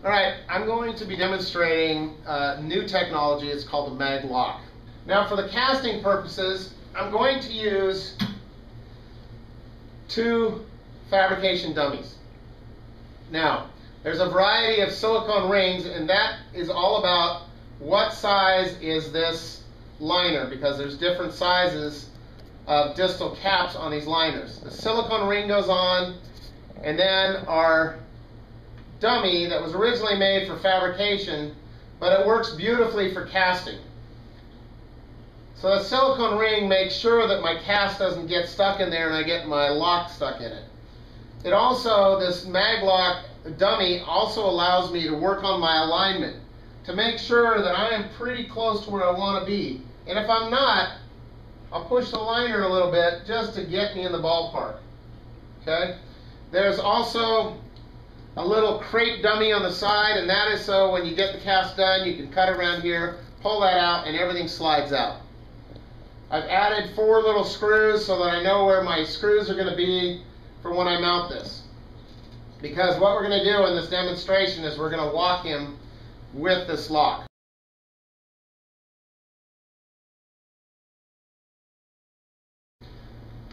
All right, I'm going to be demonstrating new technology. It's called the MagLock. Now, for the casting purposes, I'm going to use two fabrication dummies. Now, there's a variety of silicone rings, and that is all about what size is this liner, because there's different sizes of distal caps on these liners. The silicone ring goes on, and then our dummy that was originally made for fabrication, but it works beautifully for casting. So the silicone ring makes sure that my cast doesn't get stuck in there and I get my lock stuck in it. It also, this MagLock dummy also allows me to work on my alignment to make sure that I am pretty close to where I want to be. And if I'm not, I'll push the liner a little bit just to get me in the ballpark. Okay? There's also a little crate dummy on the side, and that is so when you get the cast done, you can cut around here, pull that out, and everything slides out. I've added 4 little screws so that I know where my screws are going to be for when I mount this. Because what we're going to do in this demonstration is we're going to walk him with this lock.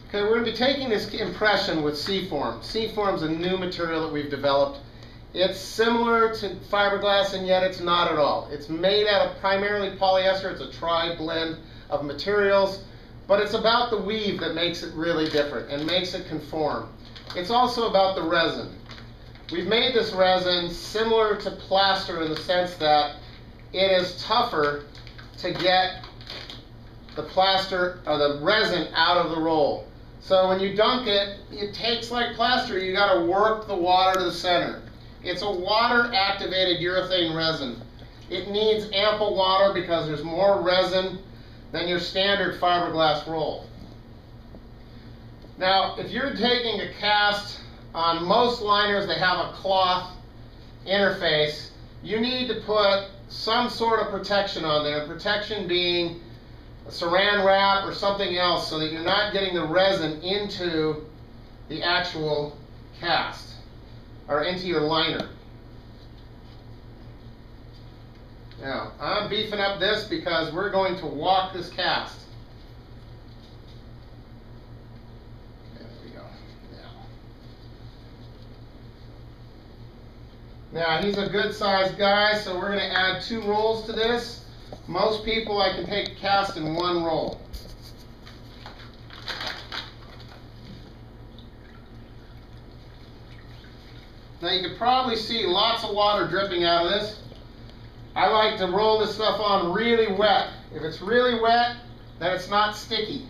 Okay, we're going to be taking this impression with C-form. C-form is a new material that we've developed. It's similar to fiberglass, and yet it's not at all. It's made out of primarily polyester. It's a tri-blend of materials, but it's about the weave that makes it really different and makes it conform. It's also about the resin. We've made this resin similar to plaster in the sense that it is tougher to get the plaster or the resin out of the roll. So when you dunk it, it takes like plaster. You got to work the water to the center. It's a water-activated urethane resin. It needs ample water because there's more resin than your standard fiberglass roll. Now, if you're taking a cast, on most liners they have a cloth interface. You need to put some sort of protection on there, protection being a saran wrap or something else, so that you're not getting the resin into the actual cast or into your liner. Now, I'm beefing up this because we're going to walk this cast. There we go. Now, he's a good sized guy, so we're going to add 2 rolls to this. Most people I can take a cast in 1 roll. Now you can probably see lots of water dripping out of this. I like to roll this stuff on really wet. If it's really wet, then it's not sticky.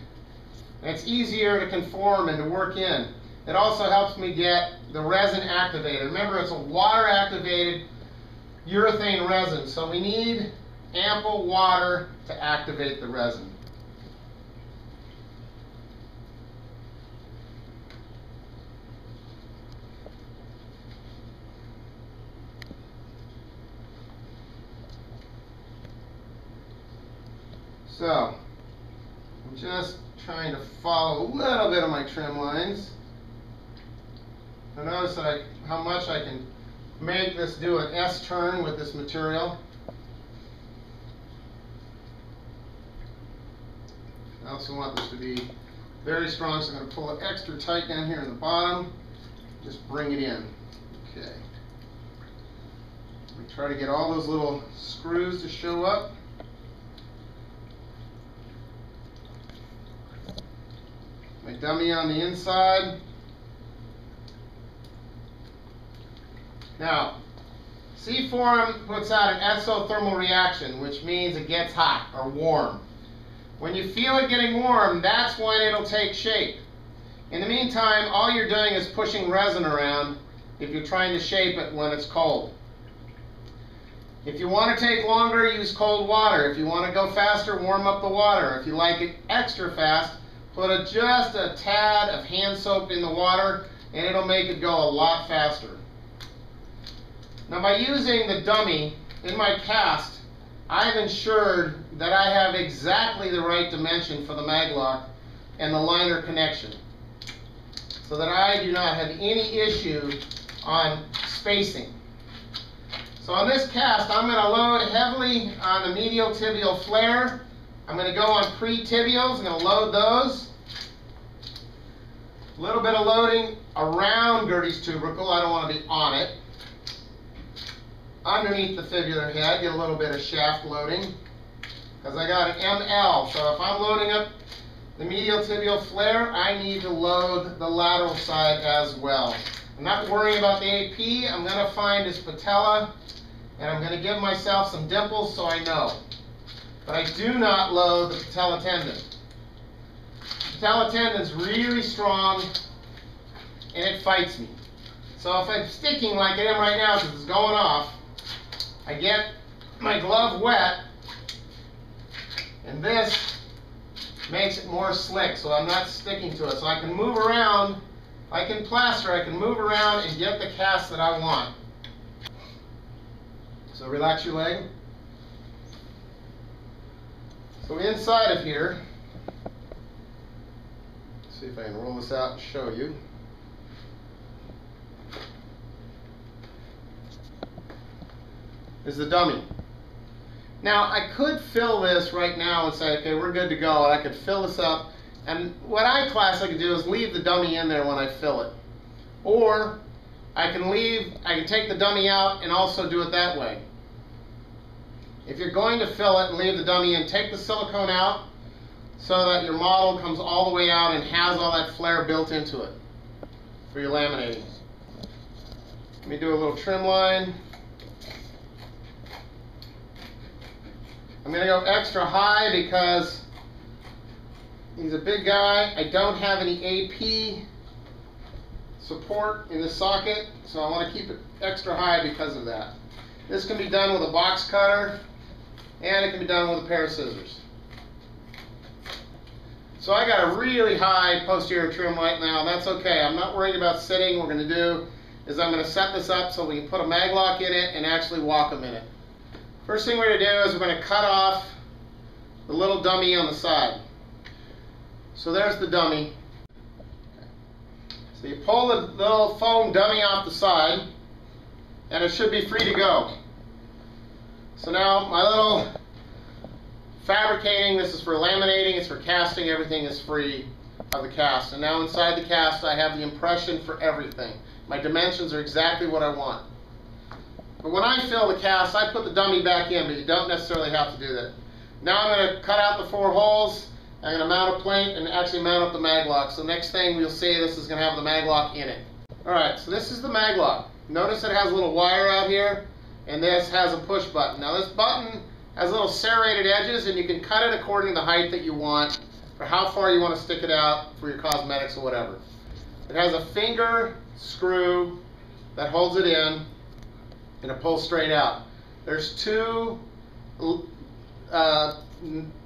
And it's easier to conform and to work in. It also helps me get the resin activated. Remember, it's a water activated urethane resin, so we need ample water to activate the resin. So, I'm just trying to follow a little bit of my trim lines. I notice that how much I can make this do an S turn with this material. I also want this to be very strong, so I'm going to pull it extra tight down here in the bottom. Just bring it in. Okay. We try to get all those little screws to show up. My dummy on the inside. Now, C-form puts out an exothermal reaction, which means it gets hot or warm. When you feel it getting warm, that's when it'll take shape. In the meantime, all you're doing is pushing resin around if you're trying to shape it when it's cold. If you want to take longer, use cold water. If you want to go faster, warm up the water. If you like it extra fast, put just a tad of hand soap in the water, and it'll make it go a lot faster. Now, by using the dummy in my cast, I've ensured that I have exactly the right dimension for the MagLock and the liner connection, so that I do not have any issue on spacing. So on this cast, I'm going to load heavily on the medial tibial flare. I'm going to go on pre-tibials. I'm going to load those. A little bit of loading around Gertie's tubercle. I don't want to be on it. Underneath the fibular head, get a little bit of shaft loading because I got an ML. So if I'm loading up the medial tibial flare, I need to load the lateral side as well. I'm not worrying about the AP. I'm going to find his patella, and I'm going to give myself some dimples so I know. But I do not load the patella tendon. The patella tendon is really strong, and it fights me. So if I'm sticking like I am right now because it's going off, I get my glove wet, and this makes it more slick, so I'm not sticking to it. So I can move around, I can plaster, I can move around and get the cast that I want. So relax your leg. So inside of here, let's see if I can roll this out and show you. Is the dummy. Now I could fill this right now and say, okay, we're good to go, and I could fill this up, and what I classically do is leave the dummy in there when I fill it. Or I can take the dummy out and also do it that way. If you're going to fill it and leave the dummy in, take the silicone out so that your model comes all the way out and has all that flare built into it for your laminating. Let me do a little trim line. I'm going to go extra high because he's a big guy. I don't have any AP support in the socket, so I want to keep it extra high because of that. This can be done with a box cutter, and it can be done with a pair of scissors. So I got a really high posterior trim right now. That's okay. I'm not worried about sitting. What we're going to do is I'm going to set this up so we can put a MagLock in it and actually walk them in it. First thing we're going to do is we're going to cut off the little dummy on the side. So there's the dummy. So you pull the little foam dummy off the side, and it should be free to go. So now my little fabricating, this is for laminating, it's for casting, everything is free of the cast. And now inside the cast I have the impression for everything. My dimensions are exactly what I want. But when I fill the cast, I put the dummy back in, but you don't necessarily have to do that. Now I'm going to cut out the 4 holes. I'm going to mount a plate and actually mount up the MagLock. So next thing we'll see, this is going to have the MagLock in it. Alright, so this is the MagLock. Notice it has a little wire out here, and this has a push button. Now this button has little serrated edges, and you can cut it according to the height that you want, or how far you want to stick it out for your cosmetics or whatever. It has a finger screw that holds it in, and it pulls straight out. There's 2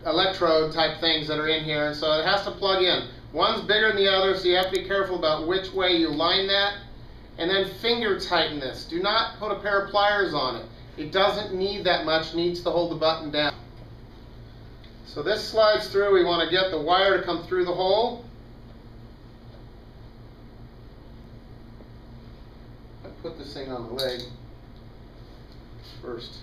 electrode type things that are in here, and so it has to plug in. One's bigger than the other, so you have to be careful about which way you line that. And then finger tighten this. Do not put a pair of pliers on it. It doesn't need that much, it needs to hold the button down. So this slides through. We want to get the wire to come through the hole. I put this thing on the leg first.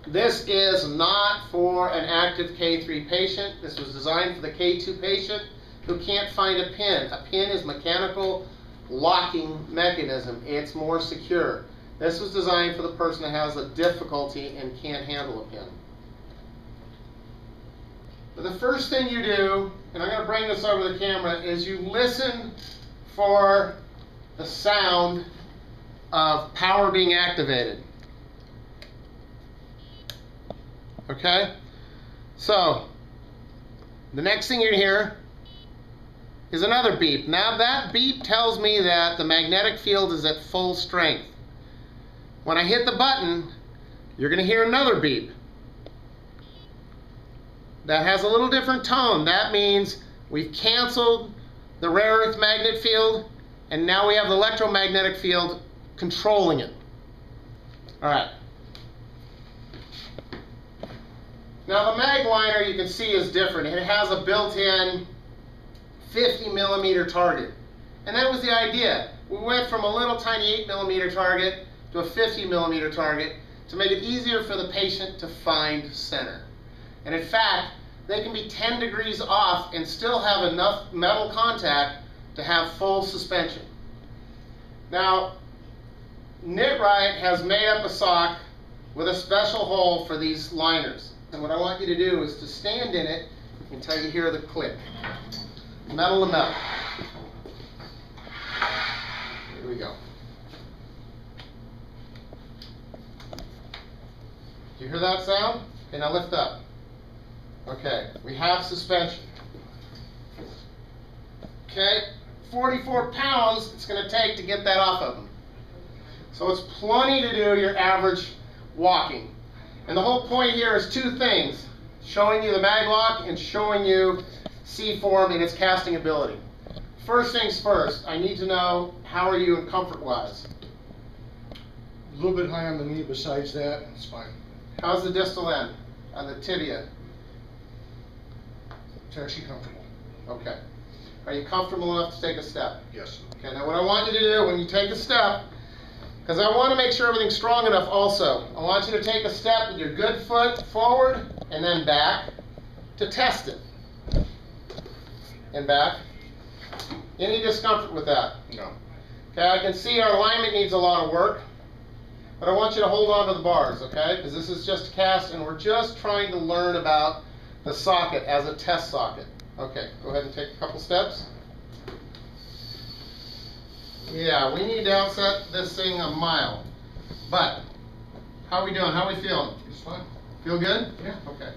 This is not for an active K3 patient. This was designed for the K2 patient who can't find a pin. A pin is mechanical locking mechanism. It's more secure. This was designed for the person that has a difficulty and can't handle a pin. But the first thing you do, and I'm going to bring this over the camera, is you listen for the sound of power being activated. Okay? So, the next thing you're going to hear is another beep. Now that beep tells me that the magnetic field is at full strength. When I hit the button, you're going to hear another beep. That has a little different tone. That means we've canceled the rare earth magnet field, and now we have the electromagnetic field controlling it. All right. Now the mag liner, you can see, is different. It has a built-in 50mm target. And that was the idea. We went from a little tiny 8mm target to a 50 millimeter target to make it easier for the patient to find center. And in fact, they can be 10 degrees off and still have enough metal contact to have full suspension. Now, Knit-Right has made up a sock with a special hole for these liners. And what I want you to do is to stand in it until you hear the click. Metal to metal. Here we go. Do you hear that sound? Okay, now lift up. Okay, we have suspension. Okay, 44 pounds it's going to take to get that off of them. So it's plenty to do your average walking. And the whole point here is two things: showing you the MagLock and showing you C-form and its casting ability. First things first, I need to know, how are you in comfort-wise? A little bit high on the knee. Besides that, it's fine. How's the distal end on the tibia? It's actually comfortable. Okay. Are you comfortable enough to take a step? Yes. Okay, now what I want you to do when you take a step, because I want to make sure everything's strong enough also, I want you to take a step with your good foot forward and then back to test it. And back. Any discomfort with that? No. Okay, I can see our alignment needs a lot of work, but I want you to hold on to the bars, okay? Because this is just a cast and we're just trying to learn about the socket as a test socket. Okay, go ahead and take a couple steps. Yeah, we need to outset this thing a mile. But, how are we doing? How are we feeling? It's fine. Feel good? Yeah. Okay.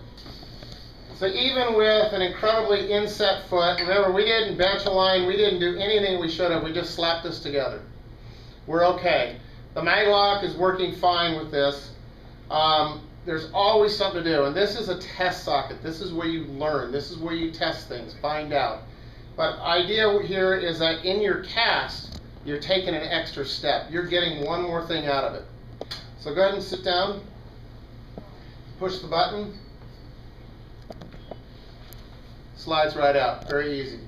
So even with an incredibly inset foot, remember we didn't bench align, we didn't do anything we should have, we just slapped this together. We're okay. The MagLock is working fine with this. There's always something to do, and this is a test socket. This is where you learn. This is where you test things, find out. But idea here is that in your cast, you're taking an extra step. You're getting one more thing out of it. So go ahead and sit down. Push the button. Slides right out. Very easy.